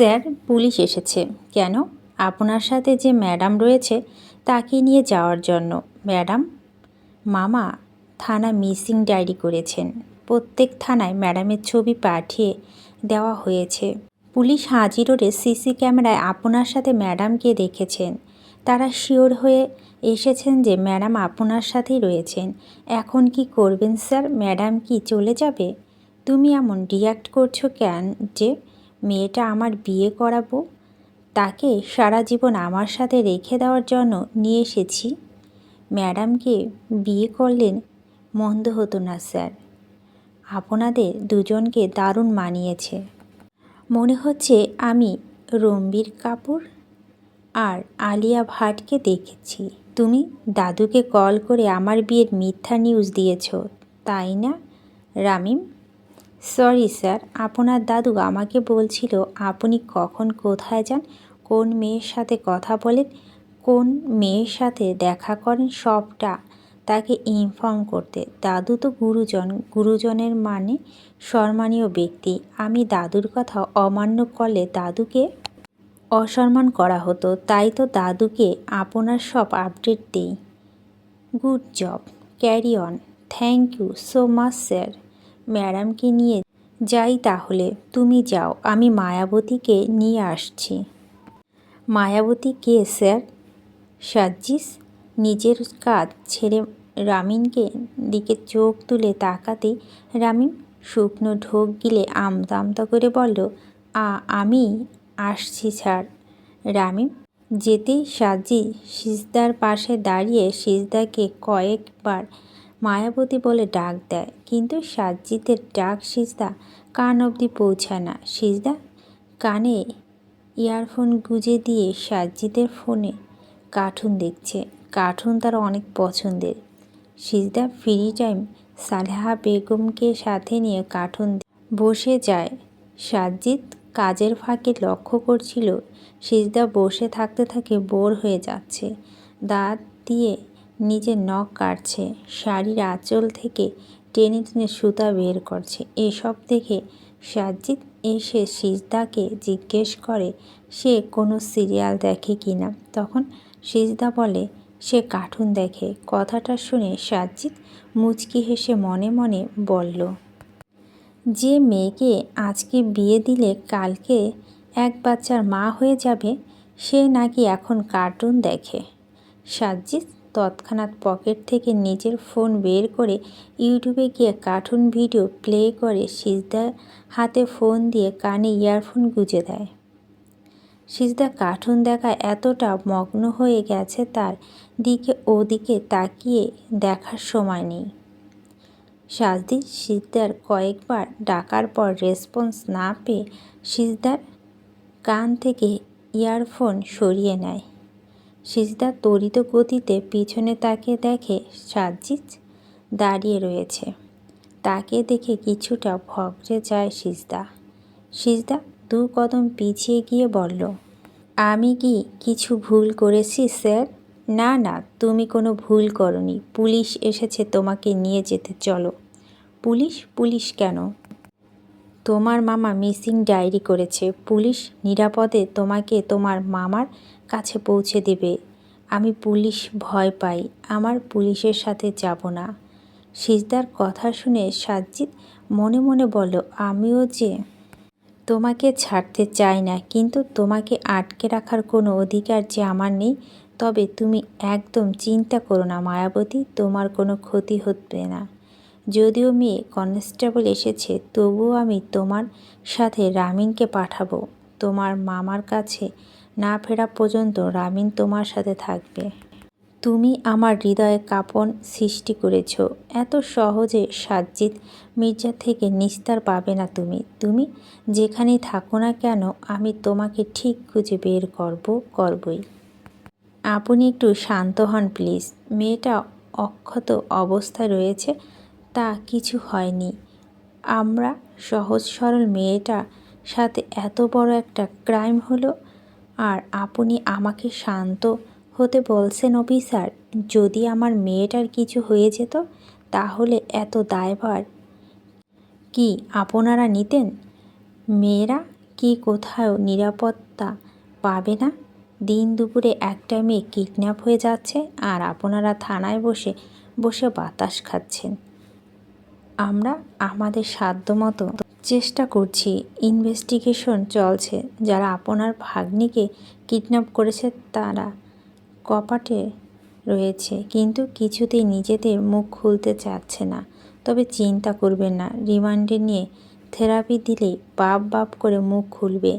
Sir, police এসেছে। কেন? আপনার সাথে যে ম্যাডাম রয়েছে তাকে নিয়ে যাওয়ার জন্য। ম্যাডাম? মামা থানা মিসিং ডায়েরি করেছেন। প্রত্যেক থানায় ম্যাডামের ছবি পাঠিয়ে দেওয়া হয়েছে। পুলিশ হাজিরোডে সিসি ক্যামেরায় আপনার সাথে ম্যাডামকে দেখেছেন। তারা শিওর হয়ে এসেছেন যে ম্যাডাম আপনার সাথেই রয়েছেন। এখন কি করবেন স্যার? ম্যাডাম কি চলে যাবে? তুমি এমন রিয়্যাক্ট করছো কেন? যে মেয়েটা আমার বিয়ে করাবো, তাকে সারা জীবন আমার সাথে রেখে দেওয়ার জন্য নিয়ে এসেছি। ম্যাডামকে বিয়ে করলেন মন্দ হতো না স্যার। আপনাদের দুজনকে দারুণ মানিয়েছে। মনে হচ্ছে আমি রণবীর কাপুর আর আলিয়া ভাটকে দেখেছি। তুমি দাদুকে কল করে আমার বিয়ের মিথ্যা নিউজ দিয়েছ, তাই না রামিম? সরি স্যার, আপনার দাদু আমাকে বলছিল আপনি কখন কোথায় যান, কোন মেয়ের সাথে কথা বলেন, কোন মেয়ের সাথে দেখা করেন, সবটা তাকে ইনফর্ম করতে। দাদু তো গুরুজনের মানে সম্মানীয় ব্যক্তি। আমি দাদুর কথা অমান্য করলে দাদুকে অসম্মান করা হতো। তাই তো দাদুকে আপনার সব আপডেট দিই। Good job, carry on. Thank you so much sir. ম্যাডামকে নিয়ে যাই তাহলে। তুমি যাও, আমি মায়াবতীকে নিয়ে আসছি। মায়াবতী কে স্যার? সাজ্জিস নিজের কাজ ছেড়ে রামিনকে দিকে চোখ তুলে তাকাতেই রামিন শুকনো ঢোক গিলে আমতা আমতা করে বলল, আমি আসছি স্যার। রামিন যেতেই সাজ্জি সিজদার পাশে দাঁড়িয়ে সিজদাকে কয়েকবার মায়াবতী বলে ডাক দেয়, কিন্তু সাজ্জিদের ডাক সিজদা কান অবধি পৌঁছায় না। সিজদা কানে ইয়ারফোন গুঁজে দিয়ে সাজ্জিদের ফোনে কার্টুন দেখছে। কার্টুন তার অনেক পছন্দের। সিজদা ফ্রি টাইম সালেহা বেগমকে সাথে নিয়ে কার্টুন বসে যায়। সাজ্জিদ কাজের ফাঁকে লক্ষ্য করছিল সিজদা বসে থাকতে থাকে বোর হয়ে যাচ্ছে। দাঁত দিয়ে নিজের নখ কাটছে, শাড়ির আঁচল থেকে টেনে টেনে সুতা বের করছে। এসব দেখে সাজ্জিদ এসে সিজদাকে জিজ্ঞেস করে সে কোনো সিরিয়াল দেখে কি না। তখন সিজদা বলে সে কার্টুন দেখে। কথাটা শুনে সাজ্জিদ মুচকি হেসে মনে মনে বলল, যে মেয়েকে আজকে বিয়ে দিলে কালকে এক বাচ্চার মা হয়ে যাবে, সে নাকি এখন কার্টুন দেখে। সাজ্জিদ তৎক্ষণাৎ পকেট থেকে নিজের ফোন বের করে ইউটিউবে গিয়ে কার্টুন ভিডিও প্লে করে সিজদার হাতে ফোন দিয়ে কানে ইয়ারফোন গুঁজে দেয়। সিজদা কার্টুন দেখায় এতটা মগ্ন হয়ে গেছে তার দিকে ওদিকে তাকিয়ে দেখার সময় নেই। সাজ্জিদ সিজদার কয়েকবার ডাকার পর রেসপন্স না পেয়ে সিজদার কান থেকে ইয়ারফোন সরিয়ে নেয়। সিজদা তড়িৎ গতিতে পিছনে তাকিয়ে দেখে সাজ্জিদ দাঁড়িয়ে রয়েছে। তাকে দেখে কিছুটা ভগড়ে যায় সিজদা। সিজদা 2 কদম পিছিয়ে গিয়ে বলল, আমি কি কিছু ভুল করেছি স্যার? না না, তুমি কোনো ভুল করনি। পুলিশ এসেছে তোমাকে নিয়ে যেতে, চলো। পুলিশ? পুলিশ কেন? তোমার মামা মিসিং ডায়েরি করেছে। পুলিশ নিরাপদে তোমাকে তোমার মামার কাছে পৌঁছে দেবে। আমি পুলিশ ভয় পাই, আমার পুলিশের সাথে যাব না। সিজদার কথা শুনে সাজ্জিদ মনে মনে বলল, আমিও যে তোমাকে ছাড়তে চাই না, কিন্তু তোমাকে আটকে রাখার কোনো অধিকার যে আমার নেই। তবে তুমি একদম চিন্তা করো না মায়াবতী, তোমার কোনো ক্ষতি হবে না। যদিও মেয়ে কনস্টেবল এসেছে, তবুও আমি তোমার সাথে রামিনকে পাঠাবো। তোমার মামার কাছে না ফেরা পর্যন্ত রামিন তোমার সাথে থাকবে। তুমি আমার হৃদয়ে কাঁপন সৃষ্টি করেছ। এত সহজে সাজ্জিদ মির্জা থেকে নিস্তার পাবে না তুমি। তুমি যেখানেই থাকো না কেন, আমি তোমাকে ঠিক খুঁজে বের করবই। আপনি একটু শান্ত হন প্লিজ। মেয়েটা অক্ষত অবস্থায় রয়েছে, তা কিছু হয়নি। আমরা সহজ সরল মেয়েটার সাথে এত বড় একটা ক্রাইম হলো, আর আপনি আমাকে শান্ত হতে বলছেন অফিসার? যদি আমার মেয়েটার কিছু হয়ে যেত তাহলে এত দায়ভার কি আপনারা নিতেন? মেয়েরা কি কোথাও নিরাপত্তা পাবে না? দিন দুপুরে একটা মেয়ে কিডন্যাপ হয়ে যাচ্ছে আর আপনারা থানায় বসে বসে বাতাস খাচ্ছেন। আমরা আমাদের সাধ্যমতো চেষ্টা করছি, ইনভেস্টিগেশন চলছে। যারা আপনার ভাগ্নিকে কিডন্যাপ করেছে তারা কপাটে রয়েছে, কিন্তু কিছুতেই নিজেদের মুখ খুলতে চাচ্ছে না। তবে চিন্তা করবেন না, রিমান্ডে নিয়ে থেরাপি দিলেই বাপ বাপ করে মুখ খুলবে।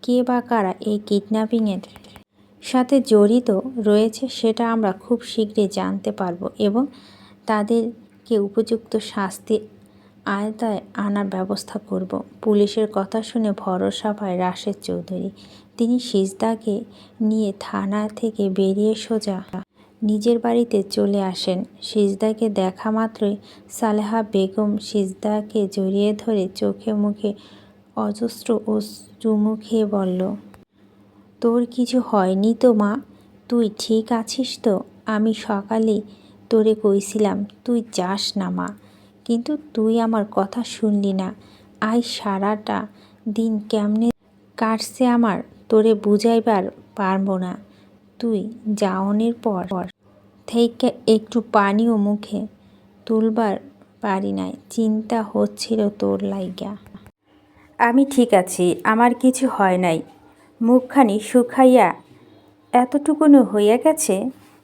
কে বা কারা এই কিডন্যাপিংয়ের সাথে জড়িত রয়েছে সেটা আমরা খুব শীঘ্রই জানতে পারবো এবং তাদেরকে উপযুক্ত শাস্তি আয়তায় আনার ব্যবস্থা করব। পুলিশের কথা শুনে ভরসা পায় রাশেদ চৌধুরী। তিনি সিজদাকে নিয়ে থানা থেকে বেরিয়ে সোজা নিজের বাড়িতে চলে আসেন। সিজদাকে দেখা মাত্রই সালেহা বেগম সিজদাকে জড়িয়ে ধরে চোখে মুখে অজস্র চুমু খেয়ে বলল, তোর কিছু হয়নি তো মা? তুই ঠিক আছিস তো? আমি সকালেই তোরে কইছিলাম তুই যাস না মা, কিন্তু তুই আমার কথা শুনলি না। আজ সারাটা দিন কেমনে কাটছে আমার তোরে বুঝাইবার পারবো না। তুই যাওনের পর থেকে একটু পানিও মুখে তুলবার পারি নাই। চিন্তা হচ্ছিল তোর লাইগা। আমি ঠিক আছি, আমার কিছু হয় নাই। মুখখানি শুকাইয়া এতটুকুনো হইয়া গেছে।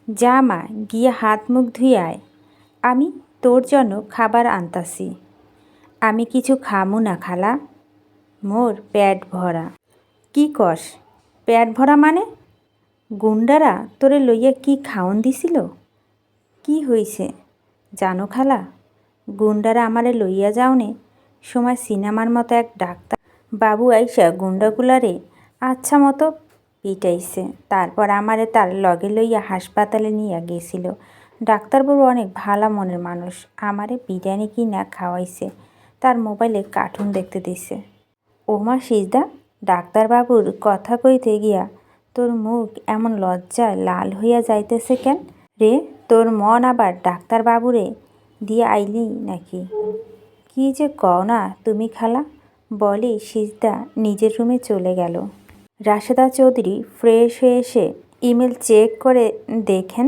যা মা, গিয়া হাত মুখ ধুয়ে আয়। আমি তোর জন্য খাবার আনতাছি। আমি কিছু খামু না খালা, মোর পেট ভরা। কি কস পেট ভরা মানে? গুন্ডারা তোরে লইয়া কি খাওন দিছিল? কি হইছে জানো খালা? গুন্ডারা আমারে লইয়া যাওনে সময় সিনেমার মতো এক ডাক্তার বাবু আইসা গুন্ডাগুলারে আচ্ছা মতো পিটাইছে। তারপর আমারে তার লগে লইয়া হাসপাতালে নিয়ে গেছিল। ডাক্তারবাবু অনেক ভালো মনের মানুষ। আমারে বিরিয়ানি কিনা খাওয়াইছে, তার মোবাইলে কার্টুন দেখতে দিছে। ওমা সিজদা, ডাক্তারবাবুর কথা কইতে গিয়া তোর মুখ এমন লজ্জায় লাল হইয়া যাইতেছে কেন রে? তোর মন আবার ডাক্তারবাবুরে দিয়ে আইলি নাকি? কি যে কও না তুমি খালা, বলি সিজদা নিজের রুমে চলে গেল। রাশেদা চৌধুরী ফ্রেশ হয়ে এসে ইমেল চেক করে দেখেন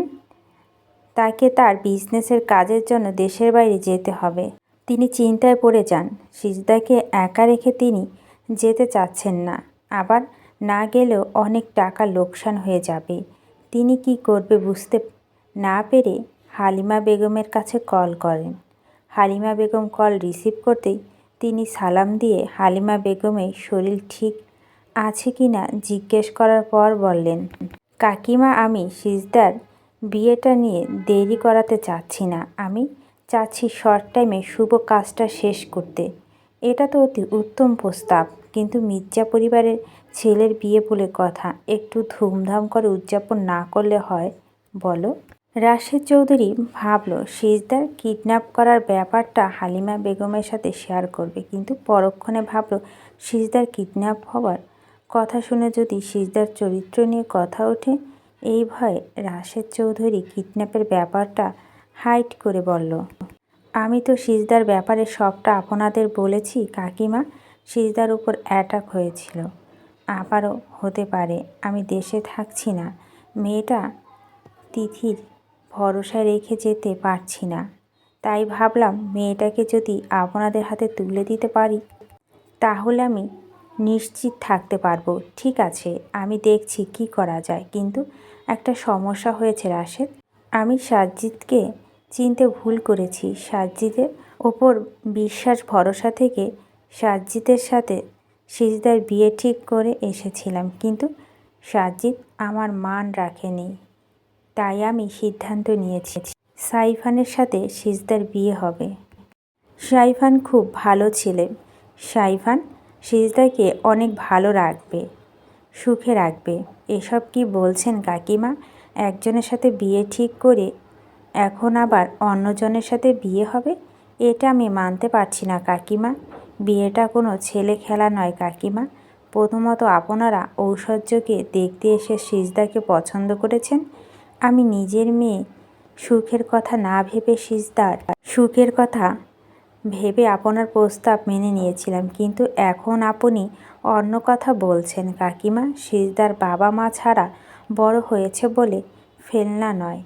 তাকে তার বিজনেসের কাজের জন্য দেশের বাইরে যেতে হবে। তিনি চিন্তায় পড়ে যান। সিজদাকে একা রেখে তিনি যেতে চাচ্ছেন না, আবার না গেলেও অনেক টাকা লোকসান হয়ে যাবে। তিনি কি করবে বুঝতে না পেরে হালিমা বেগমের কাছে কল করেন। হালিমা বেগম কল রিসিভ করতেই তিনি সালাম দিয়ে হালিমা বেগমের শরীর ঠিক আছে কি না জিজ্ঞেস করার পর বললেন, কাকিমা, আমি সিজদার বিয়েটা নিয়ে দেরি করাতে চাচ্ছি না। আমি চাচ্ছি শর্ট টাইমে শুভ কাজটা শেষ করতে। এটা তো অতি উত্তম প্রস্তাব, কিন্তু মির্জা পরিবারের ছেলের বিয়ে বলে কথা, একটু ধুমধাম করে উদযাপন না করলে হয় বলো? রাশেদ চৌধুরী ভাবল সিজদার কিডন্যাপ করার ব্যাপারটা হালিমা বেগমের সাথে শেয়ার করবে, কিন্তু পরক্ষণে ভাবল সিজদার কিডন্যাপ হওয়ার কথা শুনে যদি সিজদার চরিত্র নিয়ে কথা ওঠে, এই ভয়ে রাশেদ চৌধুরী কিডন্যাপের ব্যাপারটা হাইড করে বলল, আমি তো সিজদার ব্যাপারে সবটা আপনাদের বলেছি কাকিমা। সিজদার উপর অ্যাটাক হয়েছিল, আবারও হতে পারে। আমি দেশে থাকছি না, মেয়েটা তিথির ভরসায় রেখে যেতে পারছি না। তাই ভাবলাম মেয়েটাকে যদি আপনাদের হাতে তুলে দিতে পারি তাহলে আমি নিশ্চিত থাকতে পারবো। ঠিক আছে, আমি দেখছি কি করা যায়, কিন্তু একটা সমস্যা হয়েছে রাশেদ। আমি সাজ্জিদকে চিনতে ভুল করেছি। সাজ্জিদের ওপর বিশ্বাস ভরসা থেকে সাজ্জিদের সাথে সিজদার বিয়ে ঠিক করে এসেছিলাম, কিন্তু সাজ্জিদ আমার মান রাখেনি। তাই আমি সিদ্ধান্ত নিয়েছি সাইফানের সাথে সিজদার বিয়ে হবে। সাইফান খুব ভালো ছেলে। সাইফান সিজদাকে অনেক ভালো রাখবে, সুখে রাখবে। এসব কি বলছেন কাকিমা? একজনের সাথে বিয়ে ঠিক করে এখন আবার অন্যজনের সাথে বিয়ে হবে? এটা আমি মানতে পারছি না কাকিমা। বিয়েটা কোনো ছেলে খেলা নয় কাকিমা। প্রথমত আপনারা ঐশ্বর্যকে দেখতে এসে সিজদাকে পছন্দ করেছেন। আমি নিজের মেয়ে সুখের কথা না ভেবে সিজদার সুখের কথা ভেবে আপনার প্রস্তাব মেনে নিয়েছিলাম, কিন্তু এখন আপনি অন্য কথা বলছেন কাকিমা। সিজদার বাবা মা ছাড়া বড় হয়েছে বলে ফেলনা নয়।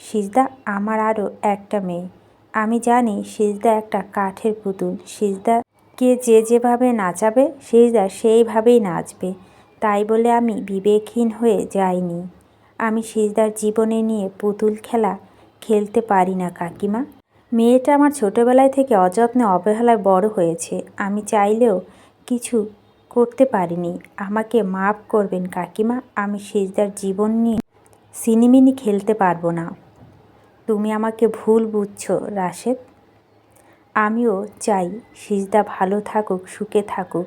সিজদা আমার আরও একটা মেয়ে। আমি জানি সিজদা একটা কাঠের পুতুল। সিজদাকে যেভাবে নাচাবে সিজদা সেইভাবেই নাচবে। তাই বলে আমি বিবেকহীন হয়ে যাইনি। আমি সিজদার জীবনে নিয়ে পুতুল খেলা খেলতে পারি না কাকিমা। মেয়েটা আমার ছোটোবেলায় থেকে অযত্নে অবহেলায় বড় হয়েছে। আমি চাইলেও কিছু করতে পারিনি। আমাকে মাফ করবেন কাকিমা। আমি সিজদার জীবন নিয়ে সিনিমিনি খেলতে পারবো না। তুমি আমাকে ভুল বুঝছো রাশেদ। আমিও চাই সিজদা ভালো থাকুক, সুখে থাকুক।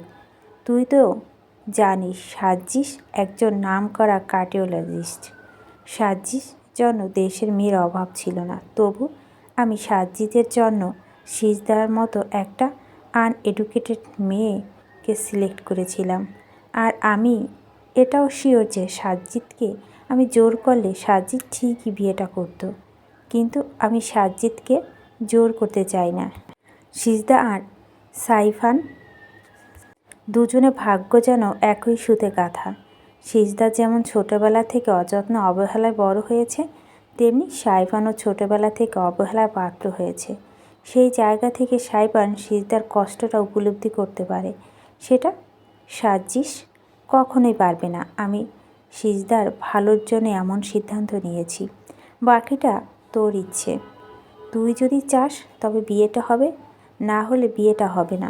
তুই তো জানিস সাজ্জিস একজন নামকরা কার্ডিওলজিস্ট। সাজ্জিস জন্য দেশের মেয়ের অভাব ছিল না। তবু আমি সাজ্জিদের জন্য সিজদার মতো একটা আনএডুকেটেড মেয়েকে সিলেক্ট করেছিলাম। আর আমি এটাও শিওর যে সাজ্জিদকে আমি জোর করলে সাজ্জিদ ঠিকই বিয়েটা করতো। কিন্তু আমি সাজ্জিদকে জোর করতে চাই না। সিজদা আর সাইফান দুজনে ভাগ্য যেন একই সুতে গাঁথা। সিজদা যেমন ছোটোবেলা থেকে অযত্ন অবহেলায় বড় হয়েছে, তেমনি সাইফানও ছোটোবেলা থেকে অবহেলার পাত্র হয়েছে। সেই জায়গা থেকে সাইফান সিজদার কষ্টটা উপলব্ধি করতে পারে। সেটা সাজ্জিস কখনোই পারবে না। আমি সিজদার ভালোর জন্য এমন সিদ্ধান্ত নিয়েছি। বাকিটা তোর ইচ্ছে। তুই যদি চাস তবে বিয়েটা হবে, না হলে বিয়েটা হবে না।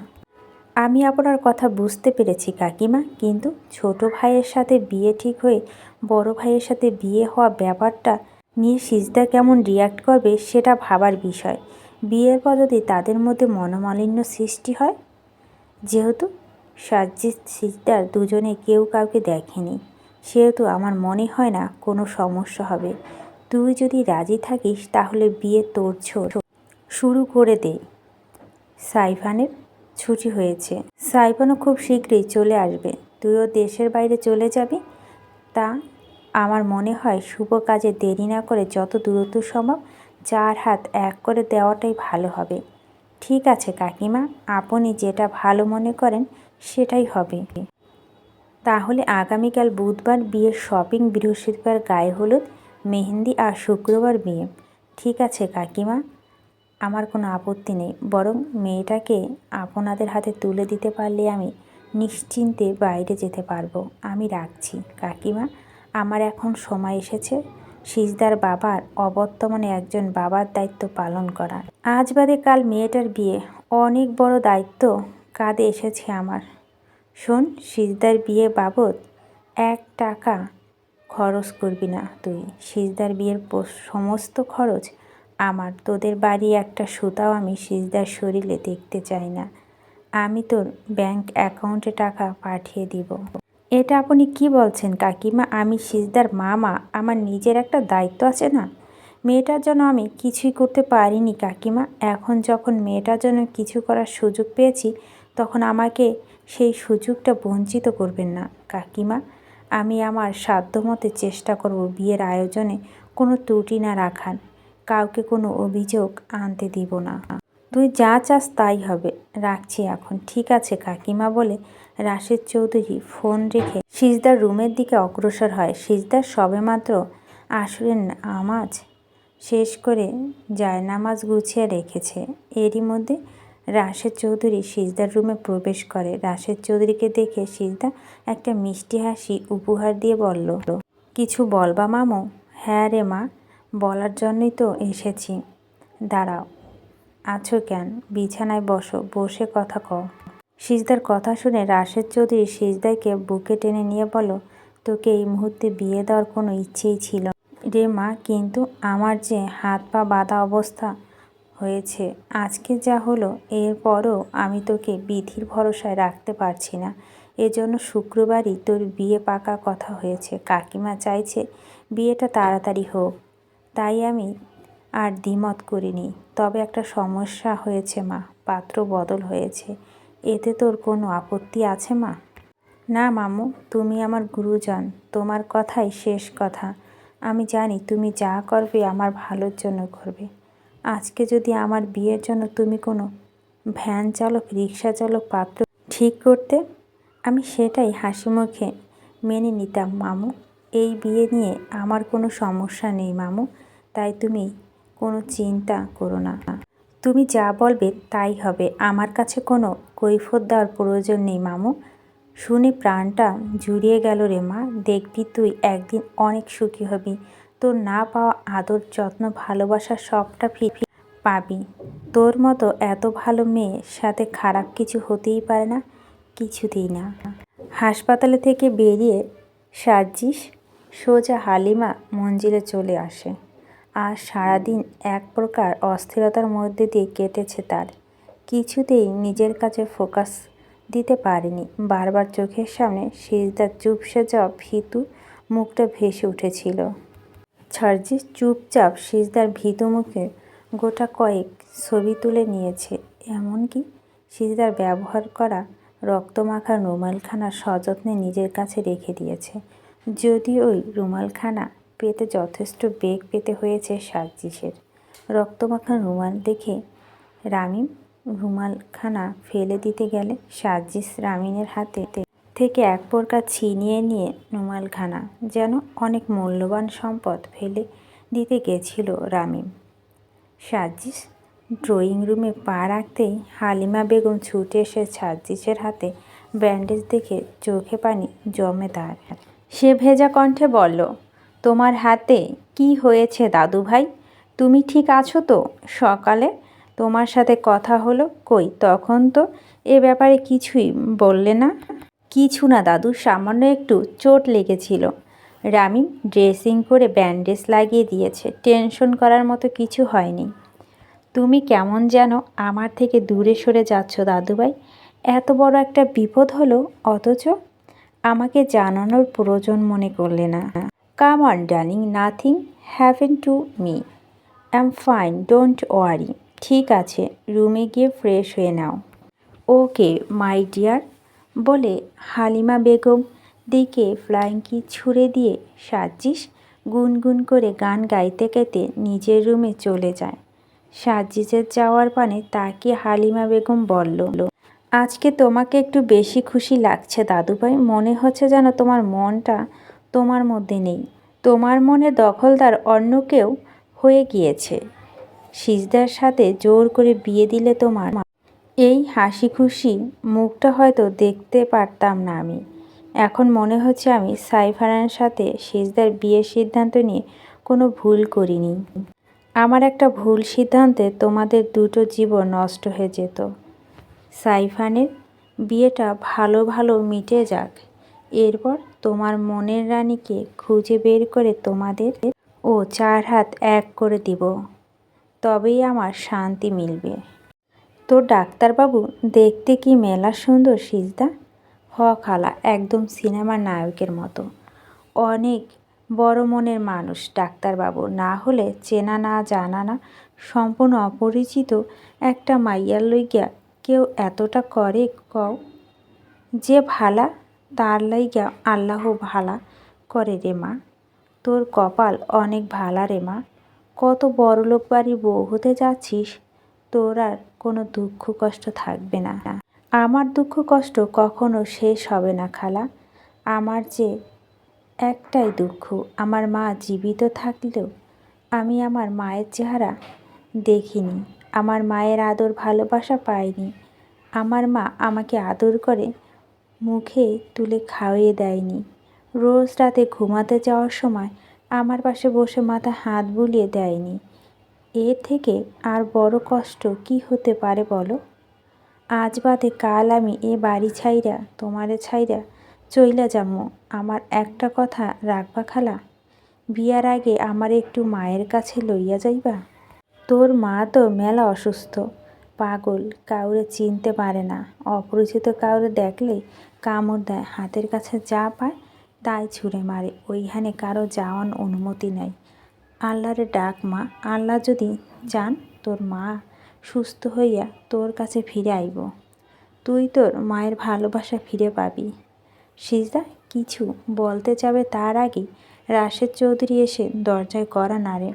আমি আপনার কথা বুঝতে পেরেছি কাকিমা, কিন্তু ছোট ভাইয়ের সাথে বিয়ে ঠিক হয়ে বড় ভাইয়ের সাথে বিয়ে হওয়া ব্যাপারটা নিয়ে সিজদা কেমন রিয়্যাক্ট করবে সেটা ভাবার বিষয়। বিয়ের পর যদি তাদের মধ্যে মনোমালিন্য সৃষ্টি হয়, যেহেতু সাজ্জিদ সিজদার দুজনে কেউ কাউকে দেখেনি, সেহেতু আমার মনে হয় না কোনো সমস্যা হবে। তুই যদি রাজি থাকিস তাহলে বিয়ে তোড়জোড় শুরু করে দে। সাইফানের ছুটি হয়েছে। সাইফানও খুব শীঘ্রই চলে আসবে। তুইও দেশের বাইরে চলে যাবি। তা আমার মনে হয় শুভ কাজে দেরি না করে যত দ্রুত সম্ভব 4 হাত এক করে দেওয়াটাই ভালো হবে। ঠিক আছে কাকিমা, আপনি যেটা ভালো মনে করেন সেটাই হবে। তাহলে আগামীকাল বুধবার বিয়ের শপিং, বৃহস্পতিবার গায়ে হলুদ, মেহেন্দি আর শুক্রবার বিয়ে। ঠিক আছে কাকিমা, আমার কোনো আপত্তি নেই। বরং মেয়েটাকে আপনাদের হাতে তুলে দিতে পারলে আমি নিশ্চিন্তে বাইরে যেতে পারবো। আমি রাখছি কাকিমা। আমার এখন সময় এসেছে সিজদার বাবার অবর্তমানে একজন বাবার দায়িত্ব পালন করার। আজ বাদে কাল মেয়েটার বিয়ে। অনেক বড় দায়িত্ব কাঁধে এসেছে আমার। শোন, সিজদার বিয়ে বাবদ 1 টাকা খরচ করবি না তুই। সিজদার বিয়ের সমস্ত খরচ আমার। তোদের বাড়ি একটা সুতাও আমি সিজদার শরীরে দেখতে চাই না। আমি তোর ব্যাংক অ্যাকাউন্টে টাকা পাঠিয়ে দিব। এটা আপনি কি বলছেন কাকিমা? আমি সিজদার মামা, আমার নিজের একটা দায়িত্ব আছে না? মেয়েটার জন্য আমি কিছুই করতে পারিনি কাকিমা। এখন যখন মেয়েটার জন্য কিছু করার সুযোগ পেয়েছি, তখন আমাকে সেই সুযোগটা বঞ্চিত করবেন না কাকিমা। আমি আমার সাধ্যমতো চেষ্টা করব বিয়ের আয়োজনে কোনো ত্রুটি না রাখার। কাউকে কোনো অভিযোগ আনতে দিব না। তুই যা চাস তাই হবে। রাখছি এখন। ঠিক আছে কাকিমা বলে রাশেদ চৌধুরী ফোন রেখে সিজদার রুমের দিকে অগ্রসর হয়। সিজদার সবেমাত্র আসরের নামাজ শেষ করে জায়নামাজ গুছিয়ে রেখেছে। এরই মধ্যে রাশেদ চৌধুরী সিজদার রুমে প্রবেশ করে। রাশেদ চৌধুরীকে দেখে সিজদা একটা মিষ্টি হাসি উপহার দিয়ে বলল, কিছু বলবা মামু? হ্যাঁ রে মা, বলার জন্যই তো এসেছি। দাঁড়াও আছো কেন? বিছানায় বসো, বসে কথা কও। সিজদার কথা শুনে রাশেদ চৌধুরী সিজদাকে বুকে টেনে নিয়ে বলল, তোকে এই মুহূর্তে বিয়ে দেওয়ার কোনো ইচ্ছেই ছিল রে মা, কিন্তু আমার যে হাত পা বাঁধা অবস্থা হয়েছে আজকে যা হলো, এরপরও আমি তোকে বিধির ভরসায় রাখতে পারছি না। এজন্য শুক্রবারই তোর বিয়ে পাকা কথা হয়েছে। কাকিমা চাইছে বিয়েটা তাড়াতাড়ি হোক, তাই আমি আর দ্বিমত করিনি। তবে একটা সমস্যা হয়েছে মা, পাত্র বদল হয়েছে। এতে তোর কোনো আপত্তি আছে মা? না মামু, তুমি আমার গুরুজন, তোমার কথাই শেষ কথা। আমি জানি তুমি যা করবে আমার ভালোর জন্য করবে। আজকে যদি আমার বিয়ের জন্য তুমি কোনো ভ্যান চালক, রিক্সা চালক পাত্র ঠিক করতে, আমি সেটাই হাসি মুখে মেনে নিতাম মামু। এই বিয়ে নিয়ে আমার কোনো সমস্যা নেই মামু, তাই তুমি কোনো চিন্তা করো না। তুমি যা বলবে তাই হবে, আমার কাছে কোনো কৈফিয়ত দেওয়ার প্রয়োজন নেই মামু। শুনে প্রাণটা জুড়িয়ে গেল রে মা। দেখবি তুই একদিন অনেক সুখী হবি, তোর না পাওয়া আদর, যত্ন, ভালোবাসা সবটা ফিরে পাবি। তোর মতো এত ভালো মেয়ের সাথে খারাপ কিছু হতেই পারে না, কিছুতেই না। হাসপাতালে থেকে বেরিয়ে সার্জিস সোজা হালিমা মঞ্জিলে চলে আসে। আর সারাদিন এক প্রকার অস্থিরতার মধ্যে দিয়ে কেটেছে তার। কিছুতেই নিজের কাছে ফোকাস দিতে পারেনি। বারবার চোখের সামনে সিজদার চুপসে যাওয়া ভীতু মুখটা ভেসে উঠেছিল। সার্জিস চুপচাপ সিজদার ভীতু মুখে গোটা কয়েক ছবি তুলে নিয়েছে। এমনকি সিজদার ব্যবহার করা রক্তমাখা রুমালখানা সযত্নে নিজের কাছে রেখে দিয়েছে। যদি ওই রুমালখানা পেতে যথেষ্ট বেগ পেতে হয়েছে সার্জিসের। রক্তমাখা রুমাল দেখে রামিম রুমালখানা ফেলে দিতে গেলে সার্জিস রামিনের হাতে থেকে এক প্রকার ছিনিয়ে নিয়ে রুমালখানা যেন অনেক মূল্যবান সম্পদ ফেলে দিতে গেছিল রামিম। সার্জিস ড্রয়িং রুমে পা রাখতেই হালিমা বেগম ছুটে এসে সার্জিসের হাতে ব্যান্ডেজ দেখে চোখে পানি জমে তার। সে ভেজা কণ্ঠে বলল, তোমার হাতে কি হয়েছে দাদু ভাই? তুমি ঠিক আছো তো? সকালে তোমার সাথে কথা হলো, কই তখন তো এ ব্যাপারে কিছুই বললে না। কিছু না দাদু, সামান্য একটু চোট লেগেছিল। রামিম ড্রেসিং করে ব্যান্ডেজ লাগিয়ে দিয়েছে, টেনশন করার মতো কিছু হয়নি। তুমি কেমন যেন আমার থেকে দূরে সরে যাচ্ছ দাদুভাই। এত বড় একটা বিপদ হলো, অথচ আমাকে জানানোর প্রয়োজন মনে করলে না। Come on darling, nothing happen to me, am fine, don't worry. ঠিক আছে, রুমে গিয়ে ফ্রেশ হয়ে নাও। ওকে মাই ডিয়ার, বলে হালিমা বেগম দিকে ফ্লাইং কিস ছুঁড়ে দিয়ে সার্জিস গুনগুন করে গান গাইতে গাইতে নিজের রুমে চলে যায়। সার্জিসের যাওয়ার পানে তাকিয়ে হালিমা বেগম বলল, আজকে তোমাকে একটু বেশি খুশি লাগছে দাদুভাই। মনে হচ্ছে যেন তোমার মনটা তোমার মধ্যে নেই, তোমার মনে দখলদার অন্য কেউ হয়ে গিয়েছে। সিজদার সাথে জোর করে বিয়ে দিলে তোমার এই হাসি খুশি মুখটা হয়তো দেখতে পারতাম না আমি। এখন মনে হচ্ছে আমি সাইফানের সাথে সিজদার বিয়ের সিদ্ধান্ত নিয়ে কোনো ভুল করিনি। আমার একটা ভুল সিদ্ধান্তে তোমাদের দুটো জীবন নষ্ট হয়ে যেত। সাইফানের বিয়েটা ভালো ভালো মিটে যাক, এরপর তোমার মনের রানীকে খুঁজে বের করে তোমাদের ও চার হাত এক করে দিব, তবেই আমার শান্তি মিলবে। তো ডাক্তারবাবু দেখতে কি মেলা সুন্দর সিজদা? হ খালা, একদম সিনেমার নায়কের মতো। অনেক বড় মনের মানুষ ডাক্তারবাবু। না হলে চেনা না জানা না সম্পূর্ণ অপরিচিত একটা মাইয়ার লইগা কেউ এতটা করে কও? যে ভালা তার লাইগা আল্লাহ ভালা করে রে মা। তোর কপাল অনেক ভালা রে মা। কত বড়লোক বাড়ি বউ হতে যাচ্ছিস, তোর আর কোনো দুঃখ কষ্ট থাকবে না। আমার দুঃখ কষ্ট কখনো শেষ হবে না খালা। আমার যে একটাই দুঃখ, আমার মা জীবিত থাকলেও আমি আমার মায়ের চেহারা দেখিনি, আমার মায়ের আদর ভালোবাসা পাইনি। আমার মা আমাকে আদর করে মুখে তুলে খাইয়ে দেয়নি। রোজ রাতে ঘুমাতে যাওয়ার সময় আমার পাশে বসে মাথা হাত বুলিয়ে দেয়নি। এর থেকে আর বড় কষ্ট কি হতে পারে বলো? আজ বাদে কাল আমি এ বাড়ি ছাইরা তোমারে ছাইরা চইলা যামু। আমার একটা কথা রাখবা খালা, বিয়ার আগে আমার একটু মায়ের কাছে লইয়া যাইবা? তোর মা তো মেলা অসুস্থ, পাগল, কাউরে চিনতে পারে না। অপরিচিত কাউরে দেখলে কামড় দেয়, হাতের কাছে যা পায় তাই ছুঁড়ে মারে। ওইখানে কারো যাওয়ার অনুমতি নাই। আল্লাহরে ডাক মা, আল্লাহ যদি চান তোর মা সুস্থ হইয়া তোর কাছে ফিরে আইব, তুই তোর মায়ের ভালোবাসা ফিরে পাবি। সিজদা কিছু বলতে যাবে তার আগেই রাশেদ চৌধুরী এসে দরজায় কড়া নাড়ে।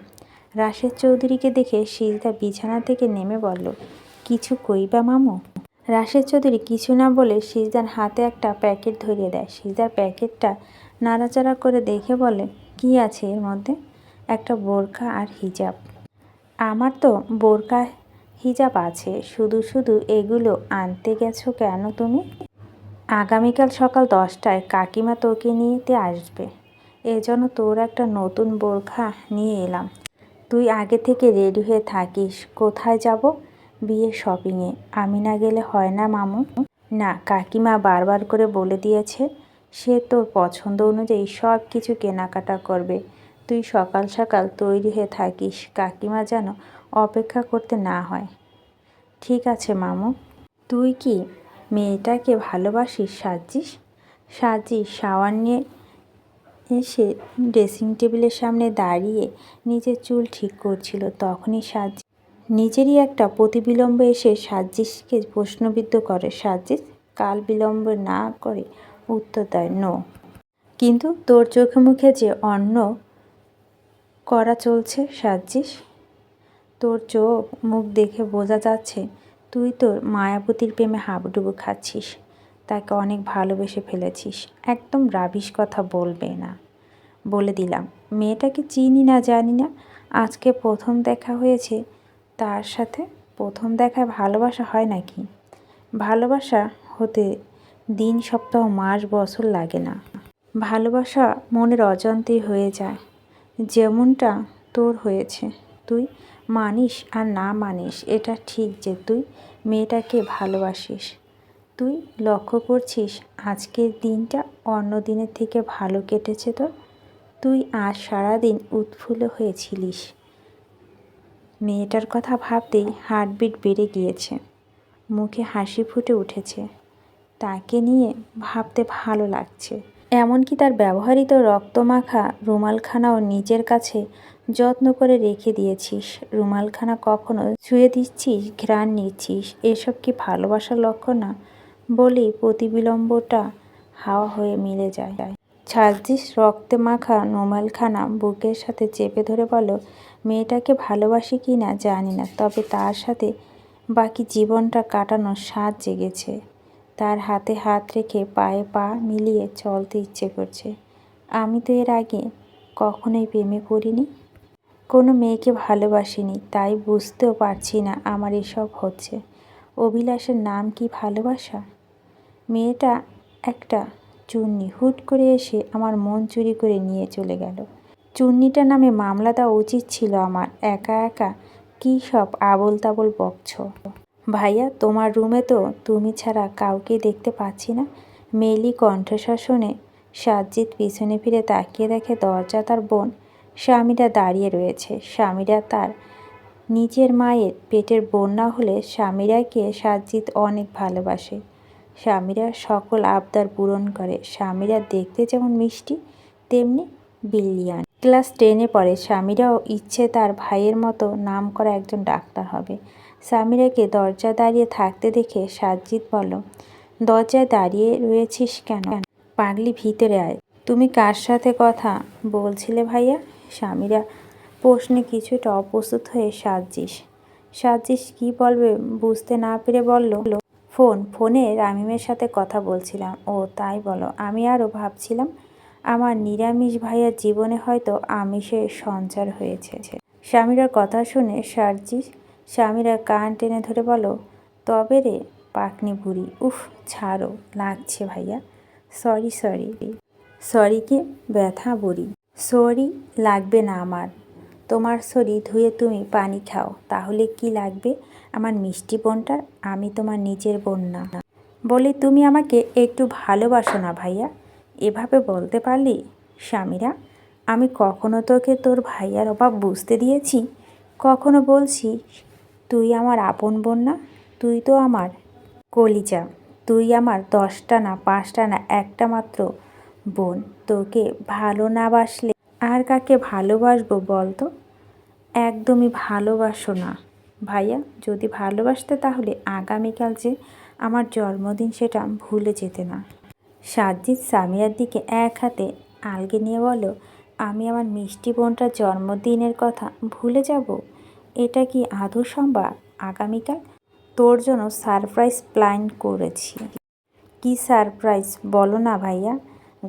রাশেদ চৌধুরীকে দেখে সিজদা বিছানা থেকে নেমে বলল, কিছু কইবা মামু? রাশেদ চৌধুরী কিছু না বলে সিজদার হাতে একটা প্যাকেট ধরিয়ে দেয়। সিজদার প্যাকেটটা নাড়াচাড়া করে দেখে বলে, কি আছে এর মধ্যে? একটা বোরখা আর হিজাব। আমার তো বোরখা হিজাব আছে, শুধু শুধু এগুলো আনতে গেছো কেন তুমি? আগামীকাল সকাল 10টায় কাকিমা তোকে নিতে আসবে, এজন্য তোর একটা নতুন বোরখা নিয়ে এলাম। তুই আগে থেকে রেডি হয়ে থাকিস। কোথায় যাব? বিয়ে শপিংয়ে। আমি না গেলে হয় না মামু? না, কাকিমা বারবার করে বলে দিয়েছে সে তোর পছন্দ অনুযায়ী সব কিছু কেনাকাটা করবে। তুই সকাল সকাল তৈরি হয়ে থাকিস, কাকিমা যেন অপেক্ষা করতে না হয়। ঠিক আছে মামু। তুই কি মেয়েটাকে ভালোবাসিস সাজিস? সাজিস শাওয়ার নিয়ে এসে ড্রেসিং টেবিলের সামনে দাঁড়িয়ে নিজের চুল ঠিক করছিল। তখনই সাজিস নিজেরই একটা প্রতিবিলম্বে এসে সাজিসকে প্রশ্নবিদ্ধ করে। সাজিস কাল বিলম্ব না করে উত্তর দেয়, নো। কিন্তু তোর চোখে মুখে যে অন্য করা চলছে সাজিস। তোর চোখ মুখ দেখে বোঝা যাচ্ছে তুই তোর মায়াবতীর প্রেমে হাবুডুবু খাচ্ছিস, তাকে অনেক ভালোবেসে ফেলেছিস। একদম রাবিশ কথা বলবে না, বলে দিলাম। মেয়েটাকে চিনি না জানি না, আজকে প্রথম দেখা হয়েছে তার সাথে। প্রথম দেখায় ভালোবাসা হয় নাকি? ভালোবাসা হতে দিন সপ্তাহ মাস বছর লাগে না। ভালোবাসা মনের অজান্তেই হয়ে যায়, যেমনটা তোর হয়েছে। তুই মানিস আর না মানিস এটা ঠিক যে তুই মেয়েটাকে ভালোবাসিস। তুই লক্ষ্য করছিস আজকের দিনটা অন্য দিনের থেকে ভালো কেটেছে তোর। তুই আজ সারাদিন উৎফুল্ল হয়েছিলিস। মেয়েটার কথা ভাবতেই হার্টবিট বেড়ে গিয়েছে, মুখে হাসি ফুটে উঠেছে। তাকে নিয়ে ভাবতে ভালো লাগছে। এমনকি তার ব্যবহৃত রক্তমাখা রুমালখানাও নিজের কাছে যত্ন করে রেখে দিয়েছিস। রুমালখানা কখনো ছুঁয়ে দিচ্ছিস, ঘ্রাণ নিচ্ছিস। এসব কি ভালোবাসার লক্ষণ না? বলেই প্রতিবিলম্বটা হাওয়া হয়ে মিলে যায়। সাজিস রক্তে মাখা রুমালখানা বুকের সাথে চেপে ধরে বলল, মেয়েটাকে ভালোবাসি কি না জানি না, তবে তার সাথে বাকি জীবনটা কাটানোর স্বাদ জেগেছে। তার হাতে হাত রেখে পায়ে পা মিলিয়ে চলতে ইচ্ছে করছে। আমি তো এর আগে কখনোই প্রেমে পড়িনি, কোনো মেয়েকে ভালোবাসিনি, তাই বুঝতেও পারছি না আমার এসব হচ্ছে। অভিলাষের নাম কি ভালোবাসা? মেয়েটা একটা চুন্নি হুট করে এসে আমার মন চুরি করে নিয়ে চলে গেল। চুন্নিটা নামে মামলা দেওয়া উচিত ছিল আমার। একা একা কী সব আবোল তাবোল বকছ? ভাইয়া, তোমার রুমে তো তুমি ছাড়া কাউকে দেখতে পাচ্ছি না। মেলি কণ্ঠস্বর শুনে সাজ্জিদ পিছনে ফিরে তাকিয়ে দেখে দরজা তার বোন স্বামীরা দাঁড়িয়ে রয়েছে। স্বামীরা তার নিজের মায়ের পেটের বোন না হলে স্বামীরাকে সাজ্জিদ অনেক ভালোবাসে। স্বামীরা সকল আবদার পূরণ করে। স্বামীরা দেখতে যেমন মিষ্টি তেমনি বিলিয়ান। ক্লাস 10-এ পড়ে। স্বামীরাও ইচ্ছে তার ভাইয়ের মতো নাম করা একজন ডাক্তার হবে। স্বামীরাকে দরজায় দাঁড়িয়ে থাকতে দেখে সাজ্জিদ বলল, দরজায় দাঁড়িয়ে রয়েছিস কেন? পাগলি, ভিতরে আয়। তুমি কার সাথে কথা বলছিলে ভাইয়া? স্বামীরা প্রশ্নে কিছুটা অপ্রস্তুত হয়ে সাজ্জিস কি বলবে বুঝতে না পেরে বলল, ফোনে রামিমের সাথে কথা বলছিলাম। ও তাই বলো। আমি আরও ভাবছিলাম আমার নিরামিষ ভাইয়ার জীবনে হয়তো আমিষের সঞ্চার হয়েছে। স্বামীরার কথা শুনে স্বামীরা কান টেনে ধরে বলো, তবে রে পাকনি বুড়ি, উফ ছাড়ো, লাগছে ভাইয়া। সরি কি ব্যথা বুড়ি? সরি লাগবে না আমার। তোমার সরি ধুয়ে তুমি পানি খাও, তাহলে কি লাগবে আমার মিষ্টি বোনটার? আমি তোমার নিজের বোন না বলে তুমি আমাকে একটু ভালোবাসো না ভাইয়া? এভাবে বলতে পারলি? স্বামীরা, আমি কখনো তোকে তোর ভাইয়ার অভাব বুঝতে দিয়েছি? কখনো বলছি তুই আমার আপন বোন না? তুই তো আমার কলিজা। তুই আমার 10টা না 5টা না একটা মাত্র বোন। তোকে ভালো না বাসলে আর কাকে ভালোবাসবো বল তো? একদমই ভালোবাসো না ভাইয়া। যদি ভালোবাসতে তাহলে আগামীকাল যে আমার জন্মদিন সেটা ভুলে যেতে না। সাজ্জিদ স্বামীরার দিকে এক হাতে আলগে নিয়ে বলল, আমি আমার মিষ্টি বোনটার জন্মদিনের কথা ভুলে যাব? এটা কি আদৌ সম্ভব? আগামীকাল তোর জন্য সারপ্রাইজ প্ল্যান করেছি। কি সারপ্রাইজ বলো না ভাইয়া?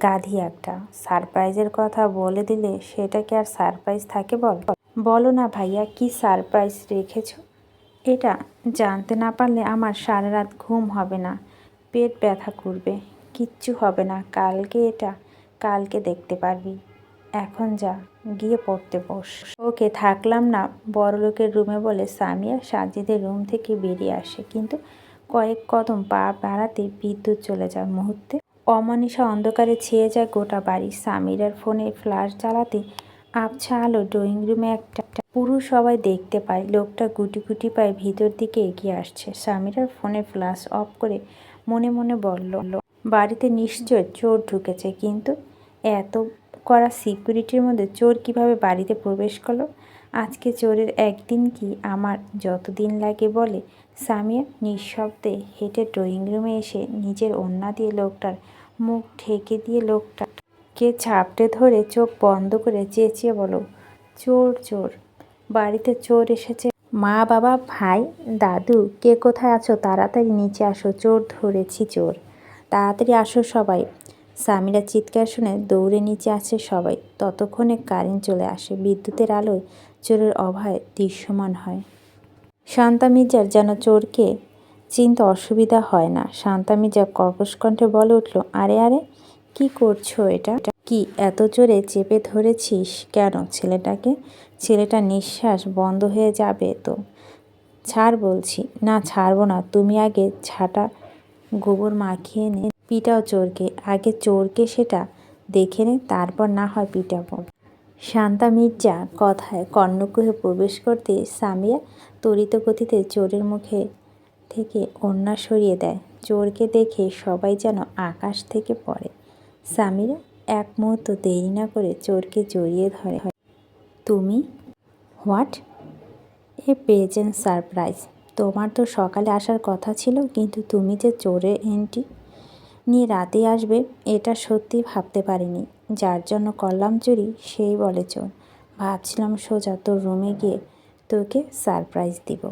গাধি একটা, সারপ্রাইজের কথা বলে দিলে সেটা কি আর সারপ্রাইজ থাকে বল? বলো না ভাইয়া, কি সারপ্রাইজ রেখেছো? এটা জানতে না পারলে আমার সারা রাত ঘুম হবে না, পেট ব্যথা করবে। কিচ্ছু হবে না, কালকে দেখতে পারবি। এখন যা, গিয়ে পড়তে বস। ওকে, থাকলাম না বড়লোকের রুমে বলে সামিয়া সাজিদের রুম থেকে বেরিয়ে আসে, কিন্তু কয়েক কদম পা বাড়াতে বিদ্যুৎ চলে যায় মুহূর্তে। অমানিসা অন্ধকারে ছেয়ে যায় গোটা বাড়ি। সামিরার ফোনে ফ্ল্যাশ জ্বালাতে আবছা আলো ড্রয়িং রুমে একটা পুরুষ সবাই দেখতে পায়। লোকটা গুটি গুটি পায়ে ভিতর দিকে এগিয়ে আসছে। সামিরার ফোনে ফ্ল্যাশ অফ করে মনে মনে বলল, বাড়িতে নিশ্চয় চোর ঢুকেছে, কিন্তু এত করা সিকিউরিটির মধ্যে চোর কিভাবে বাড়িতে প্রবেশ করলো? আজকে চোরের একদিন কি আমার যতদিন লাগে বলে। সামিয়া নিঃশব্দে হেঁটে ড্রয়িং রুমে এসে নিজের ওড়না দিয়ে লোকটার মুখ ঢেকে দিয়ে লোকটাকে ঝাপটে ধরে চোখ বন্ধ করে চেঁচিয়ে বলো, চোর চোর, বাড়িতে চোর এসেছে। মা বাবা ভাই দাদু কে কোথায় আছো? তাড়াতাড়ি নিচে আসো, চোর ধরেছি, চোর, তাড়াতাড়ি আসো সবাই। সামিরা চিৎকার শুনে দৌড়ে নিচে আসে সবাই। ততক্ষণে কারেন্ট চলে আসে। বিদ্যুতের আলোয় চোরের অভয় দৃশ্যমান হয়। শান্তা মির্জার যেন চোরকে চিনতে অসুবিধা হয় না। শান্তা মির্জা কর্কশ কণ্ঠে বলে উঠল, আরে আরে, কি করছো এটা? কি এত জোরে চেপে ধরেছিস কেন ছেলেটাকে? ছেলেটার নিঃশ্বাস বন্ধ হয়ে যাবে তো। ছাড় বলছি। না, ছাড়বো না। তুমি আগে ঝাঁটা গোবর মাখিয়ে নে, পিটাও চোরকে। আগে চোরকে সেটা দেখে নে, তারপর না হয় পিটাবো। শান্তা মির্জা কথায় কর্ণকুহে প্রবেশ করতে সামিয়া তড়িৎ গতিতে চোরের মুখে থেকে ওড়না সরিয়ে দেয়। চোরকে দেখে সবাই যেন আকাশ থেকে পড়ে। সামিরা এক মুহূর্ত দেরি না করে চোরকে জড়িয়ে ধরে। তুমি? What a present surprise! তোমার তো সকালে আসার কথা ছিল, কিন্তু তুমি যে চোরের এন্ট্রি নিয়ে রাতে আসবে এটা সত্যি ভাবতে পারিনি। যার জন্য করলাম চুরি সেই বলে চোর। ভাবছিলাম সোজা তোর রুমে গিয়ে তোকে সারপ্রাইজ দিব,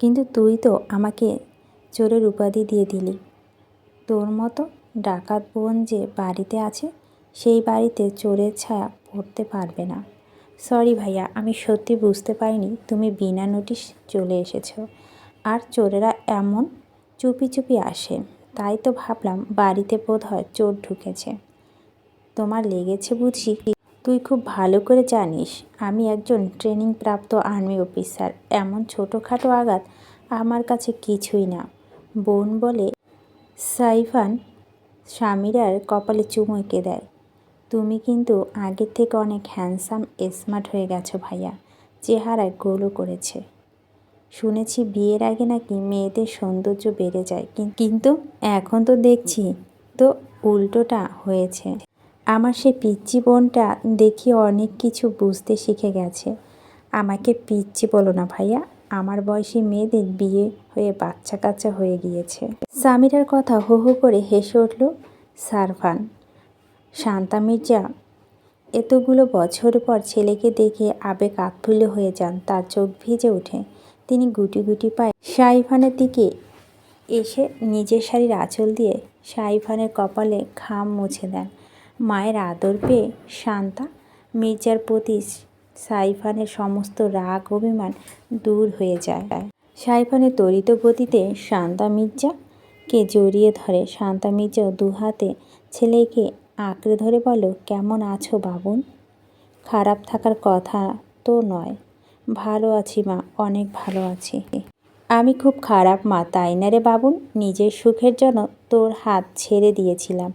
কিন্তু তুই তো আমাকে চোরের উপাধি দিয়ে দিলি। তোর মতো ডাকাত বোন যে বাড়িতে আছে সেই বাড়িতে চোরের ছায়া পড়তে পারবে না। সরি ভাইয়া, আমি সত্যি বুঝতে পারিনি তুমি বিনা নোটিশ চলে এসেছো। আর চোরেরা এমন চুপি চুপি আসে, তাই তো ভাবলাম বাড়িতে বোধহয় চোর ঢুকেছে। তোমার লেগেছে বুঝি? তুই খুব ভালো করে জানিস আমি একজন ট্রেনিং প্রাপ্ত আর্মি অফিসার। এমন ছোটোখাটো আঘাত আমার কাছে কিছুই না। বোন বলে সাইফান সামিরার কপালে চুমু এঁকে দেয়। তুমি কিন্তু আগের থেকে অনেক হ্যান্ডসাম স্মার্ট হয়ে গেছো ভাইয়া, চেহারায় গ্লো করেছে। শুনেছি বিয়ের আগে নাকি মেয়েদের সৌন্দর্য বেড়ে যায়, কিন্তু এখন তো দেখছি তো উল্টোটা হয়েছে। আমার সেই পিচ্চি বোনটা দেখি অনেক কিছু বুঝতে শিখে গেছে। আমাকে পিচ্চি বলো না ভাইয়া, আমার বয়সী মেয়েদের বিয়ে হয়ে বাচ্চা কাচ্চা হয়ে গিয়েছে। সামিরার কথা হো হো করে হেসে উঠল সারফান। শান্তা মির্জা এতগুলো বছর পর ছেলেকে দেখে আবেগ আপ্লুত হয়ে যান। তার চোখ ভিজে ওঠে। তিনি গুটি গুটি পায়ে সাইফানের দিকে এসে নিজের শাড়ির আঁচল দিয়ে সাইফানের কপালে ঘাম মুছে দেন। মায়ের আদর পেয়ে শান্তা মির্জার প্রতি সাইফানের সমস্ত রাগ অভিমান দূর হয়ে যায়। সাইফানের তড়িৎ গতিতে শান্তা মির্জাকে জড়িয়ে ধরে। শান্তা মির্জাও দু হাতে ছেলেকে আঁকড়ে ধরে বলো, কেমন আছো বাবুন? খারাপ থাকার কথা তো নয়। ভালো আছি মা, অনেক ভালো আছি। আমি খুব খারাপ মা, তাই না রে বাবুন? নিজের সুখের জন্য তোর হাত ছেড়ে দিয়েছিলাম।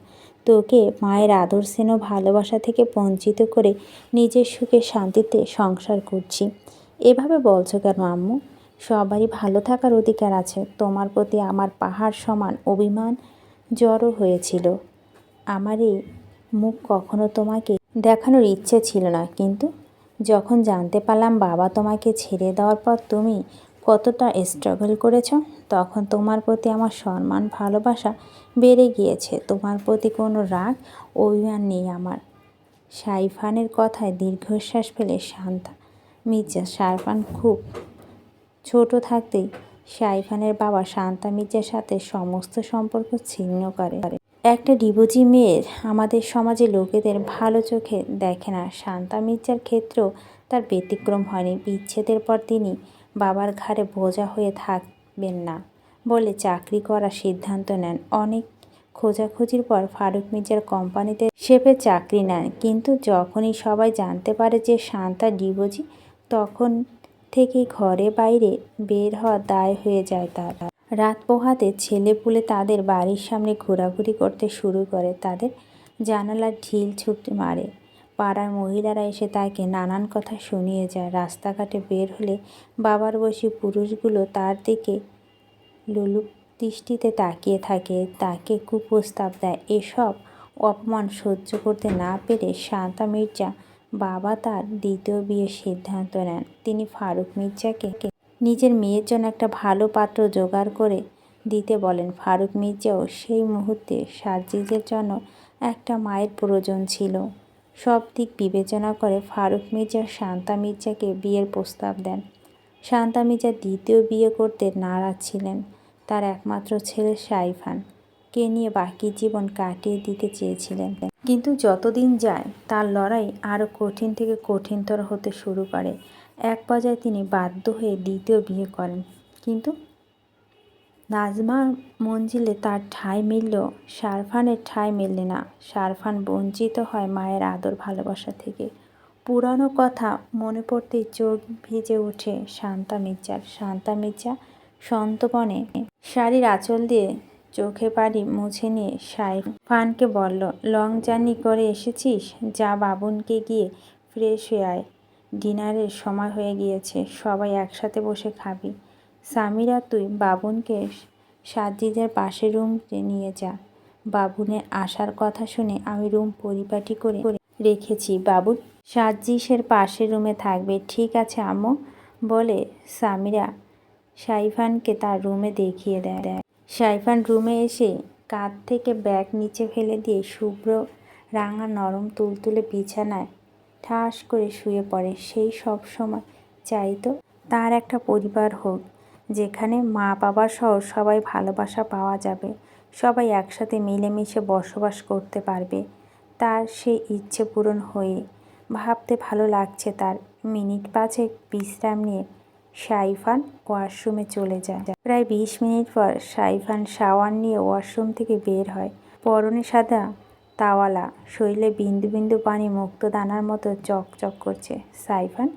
তোকে মায়ের আদর স্নেহ ভালোবাসা থেকে বঞ্চিত করে নিজের সুখে শান্তিতে সংসার করছি। এভাবে বলছো কেন আম্মু? সবারই ভালো থাকার অধিকার আছে। তোমার প্রতি আমার পাহাড় সমান অভিমান জড়ো হয়েছিল। আমার এই মুখ কখনো তোমাকে দেখানোর ইচ্ছে ছিল না, কিন্তু যখন জানতে পারলাম বাবা তোমাকে ছেড়ে দেওয়ার পর তুমি কতটা স্ট্রাগল করেছ, তখন তোমার প্রতি আমার সম্মান ভালোবাসা বেড়ে গিয়েছে। তোমার প্রতি কোনো রাগ অভিমান নেই আমার। সাইফানের কথায় দীর্ঘশ্বাস ফেলে শান্তা মির্জা। সাইফান খুব ছোট থাকতেই সাইফানের বাবা শান্তা মির্জার সাথে সমস্ত সম্পর্ক ছিন্ন করে। একটা ডিভোর্সি মেয়ের আমাদের সমাজে লোকেদের ভালো চোখে দেখে না। শান্তা মির্জার ক্ষেত্রেও তার ব্যতিক্রম হয়নি। বিচ্ছেদের পর তিনি বাবার ঘাড়ে বোঝা হয়ে থাকবেন না বলে চাকরি করার সিদ্ধান্ত নেন। অনেক খোঁজাখুঁজির পর ফারুক মির্জার কোম্পানিতে শেফের চাকরি নেন। কিন্তু যখনই সবাই জানতে পারে যে শান্তা ডিভোর্সি, তখন থেকেই ঘরে বাইরে বের হওয়া দায় হয়ে যায় তার। রাত পোহাতে ছেলেপুলে তাদের বাড়ির সামনে ঘোরাঘুরি করতে শুরু করে। তাদের জানালার ঢিল ছুটে মারে। পাড়ার মহিলারা এসে তাকে নানান কথা শুনিয়ে যায়। রাস্তাঘাটে বের হলে বাবার বয়সী পুরুষগুলো তার দিকে লোলুপ দৃষ্টিতে তাকিয়ে থাকে, তাকে কুপ্রস্তাব দেয়। এসব অপমান সহ্য করতে না পেরে শান্তা মির্জা বাবা তার দ্বিতীয় বিয়ের সিদ্ধান্ত নেন। তিনি ফারুক মির্জাকে নিজের মেয়ের জন্য একটা ভালো পাত্র জোগাড় করে দিতে বলেন। ফারুক মির্জাও সেই মুহূর্তে সাজিদের জন্য একটা মায়ের প্রয়োজন ছিল। সব দিক বিবেচনা করে ফারুক মির্জা শান্তা মির্জাকে বিয়ের প্রস্তাব দেন। শান্তা মির্জা দ্বিতীয় বিয়ে করতে নারাজ ছিলেন। তার একমাত্র ছেলে সাইফানকে নিয়ে বাকি জীবন কাটিয়ে দিতে চেয়েছিলেন। কিন্তু যতদিন যায় তার লড়াই আরও কঠিন থেকে কঠিনতর হতে শুরু করে। এক পর্যায়ে তিনি বাধ্য হয়ে দ্বিতীয় বিয়ে করেন। কিন্তু নাজমা মঞ্জিলে তার ঠাঁই মিললেও শারফানের ঠাঁই মেলে না। শারফান বঞ্চিত হয় মায়ের আদর ভালোবাসা থেকে। পুরানো কথা মনে পড়তেই চোখ ভিজে ওঠে শান্তা মির্জার। শান্তা মির্জা সন্তপনে শাড়ির আঁচল দিয়ে চোখে পানি মুছে নিয়ে সাইফানকে বলল, লং জার্নি করে এসেছিস, যা বাবুনকে গিয়ে ফ্রেশ হয়ে আয়। ডিনারের সময় হয়ে গিয়েছে, সবাই একসাথে বসে খাবি। সামিরা, তুই বাবুনকে সাজিদের পাশের রুমে নিয়ে যা। বাবুনের আসার কথা শুনে আমি রুম পরিপাটি করে রেখেছি। বাবুন সাজিশের পাশের রুমে থাকবে। ঠিক আছে আম্মু, বলে সামিরা সাইফানকে তার রুমে দেখিয়ে দেয়। সাইফান রুমে এসে কাঁধ থেকে ব্যাগ নিচে ফেলে দিয়ে শুভ্র রাঙা নরম তুলতুলে বিছানায় ঠাস করে শুয়ে পড়ে। সেই সব সময় চাইতো তার একটা পরিবার হোক, যেখানে মা বাবা সহ সবাই ভালোবাসা পাওয়া যাবে, সবাই একসাথে মিলেমিশে বসবাস করতে পারবে। তার সেই ইচ্ছে পূরণ হয়ে ভাবতে ভালো লাগছে তার। মিনিট পাঁচেক বিশ্রাম নিয়ে সাইফান ওয়াশরুমে চলে যায়। প্রায় 20 মিনিট পর সাইফান শাওয়ার নিয়ে ওয়াশরুম থেকে বের হয়। পরনে সাদা তাওয়ালা, শরীরে বিন্দু বিন্দু পানি মুক্তদানার মতো চকচক করছে। সাইফান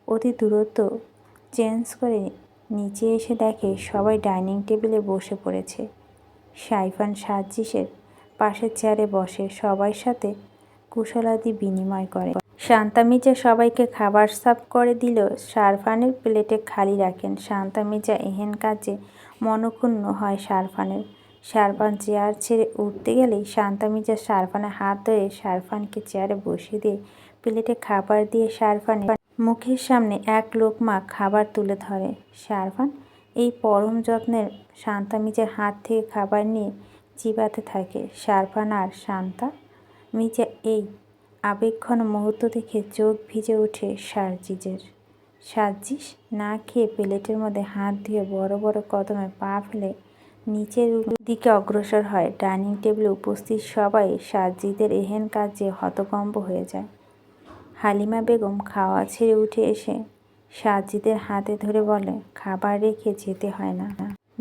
অতি দূরত্ব চেঞ্জ করে নিচে এসে দেখে সবাই ডাইনিং টেবিলে বসে পড়েছে। সাইফান সাজিশের পাশের চেয়ারে বসে সবার সাথে কুশলাদি বিনিময় করে। শান্তা মির্জা সবাইকে খাবার সার্ভ করে দিলেও শারফানের প্লেটে খালি রাখেন। শান্তা মির্জা এহেন কাজে মনক্ষুণ্ণ হয় শারফানের। শারফান চেয়ার ছেড়ে উঠতে গেলেই শান্তা মির্জা শারফানের হাত ধরে শারফানকে চেয়ারে বসিয়ে দিয়ে প্লেটে খাবার দিয়ে শারফানের মুখের সামনে এক লোকমা খাবার তুলে ধরে। শারফান এই পরম যত্নের শান্তা মির্জার হাত থেকে খাবার নিয়ে চিবাতে থাকে। শারফান আর শান্তা মির্জা এই আবেগঘন মুহূর্ত দেখে চোখ ভিজে ওঠে সাজিদের। সাজিশ না খেয়ে প্লেটের মধ্যে হাত ধুয়ে বড় বড় কদমে পা ফেলে নিচের দিকে অগ্রসর হয়। ডাইনিং টেবিলে উপস্থিত সবাই সাজিদের এহেন কাজে হতভম্ব হয়ে যায়। হালিমা বেগম খাওয়া ছেড়ে উঠে এসে সাজিদের হাতে ধরে বলে, খাবার রেখে যেতে হয় না।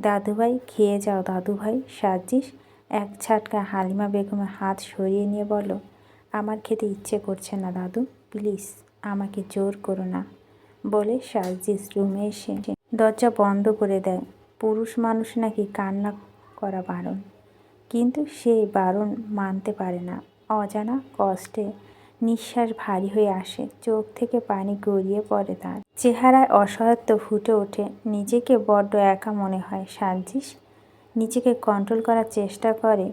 দাদুভাই, খেয়ে যাও দাদুভাই। সাজিশ এক ঝাটকা হালিমা বেগমের হাত সরিয়ে নিয়ে বলল, আমার খেতে ইচ্ছে করছে না দাদু, প্লিজ আমাকে জোর করো না, বলে সাজিশ রুমে এসে দরজা বন্ধ করে দেয়। পুরুষ মানুষ নাকি কান্না করা বারণ, কিন্তু সে বারণ মানতে পারে না। অজানা কষ্টে নিঃশ্বাস ভারী হয়ে আসে, চোখ থেকে পানি গড়িয়ে পড়ে তার। চেহারায় অসহায়ত্ব ফুটে ওঠে। নিজেকে বড্ড একা মনে হয়। সাজিশ নিজেকে কন্ট্রোল করার চেষ্টা করে,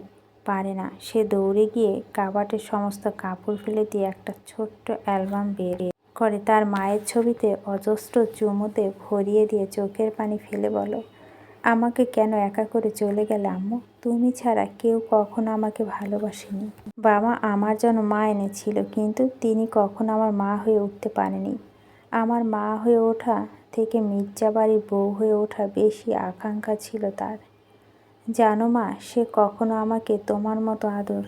পারে না। সে দৌড়ে গিয়ে কাবাটের সমস্ত কাপড় ফেলে দিয়ে একটা ছোট্ট অ্যালবাম বের করে তার মায়ের ছবিতে অজস্র চুমুতে ভরিয়ে দিয়ে চোখের পানি ফেলে বলো, আমাকে কেন একা করে চলে গেলে আম্মু? তুমি ছাড়া কেউ কখনো আমাকে ভালোবাসেনি। বাবা আমার জন্য মা এনেছিল, কিন্তু তিনি কখনো আমার মা হয়ে উঠতে পারেনি। আমার মা হয়ে ওঠা থেকে মির্জা বাড়ির বউ হয়ে ওঠার বেশি আকাঙ্ক্ষা ছিল তার। জানো মা, সে কখনো আমাকে তোমার মতো আদর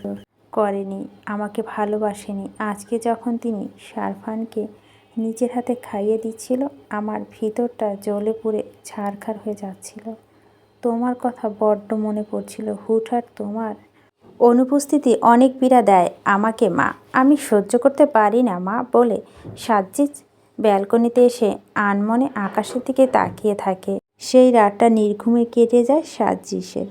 করেনি, আমাকে ভালোবাসেনি। আজকে যখন তিনি সারফানকে নিজের হাতে খাইয়ে দিচ্ছিল, আমার ভিতরটা জ্বলে পুড়ে ছারখার হয়ে যাচ্ছিল। তোমার কথা বড্ড মনে পড়ছিল। হুটহাট তোমার অনুপস্থিতি অনেক পীড়া দেয় আমাকে মা। আমি সহ্য করতে পারি না মা বলে সাজ্জিদ ব্যালকনিতে এসে আনমনে আকাশের দিকে তাকিয়ে থাকে। সেই রাতটা নির্ঘুমে কেটে যায় সাজ্জিসের।